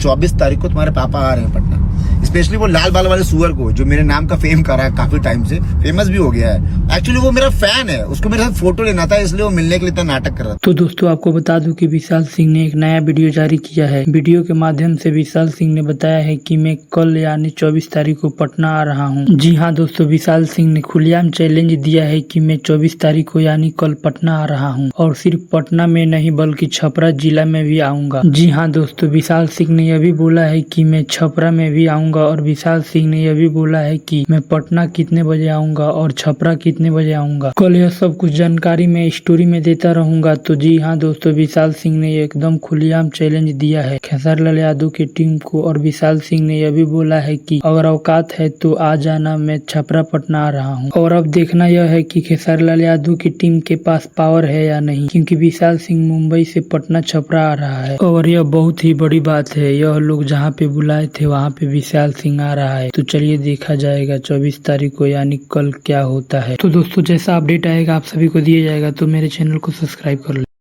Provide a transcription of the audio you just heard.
24 तारीख को तुम्हारे पापा आ रहे हैं पटना। स्पेशली वो लाल बाल वाले सुअर को, जो मेरे नाम का फेम कर रहा है काफी टाइम से, फेमस भी हो गया है। एक्चुअली वो मेरा फैन है, उसको मेरे साथ फोटो लेना था, इसलिए वो मिलने के लिए इतना नाटक कर रहा था। तो दोस्तों आपको बता दूं कि विशाल सिंह ने एक नया वीडियो जारी किया है। वीडियो के माध्यम से विशाल सिंह ने बताया है कि मैं कल यानी 24 तारीख को पटना आ रहा हूं। जी हां दोस्तों, विशाल सिंह ने खुलेआम चैलेंज दिया है कि मैं 24 तारीख को यानी कल पटना आ रहा हूं, और सिर्फ पटना में नहीं बल्कि छपरा जिला में भी आऊंगा। जी हां दोस्तों, विशाल सिंह ने यह भी बोला है कि मैं छपरा में भी आऊंगा, और विशाल सिंह ने यह भी बोला है कि मैं पटना कितने बजे आऊंगा और छपरा कितने बजे आऊंगा। कल यह सब कुछ जानकारी मैं स्टोरी में देता रहूंगा। तो जी हाँ दोस्तों, विशाल सिंह ने एकदम खुलेआम चैलेंज दिया है खेसारी लाल यादव की टीम को, और विशाल सिंह ने यह भी बोला है कि अगर औकात है तो आ जाना, मैं छपरा पटना आ रहा हूँ। और अब देखना यह है कि खेसारी लाल यादव की टीम के पास पावर है या नहीं, क्योंकि विशाल सिंह मुंबई से पटना छपरा आ रहा है, और यह बहुत ही बड़ी बात है। यह लोग जहाँ पे बुलाए थे वहाँ पे विशाल सिंह आ रहा है। तो चलिए देखा जाएगा 24 तारीख को यानी कल क्या होता है। तो दोस्तों जैसा अपडेट आएगा आप सभी को दिया जाएगा, तो मेरे चैनल को सब्सक्राइब कर लो।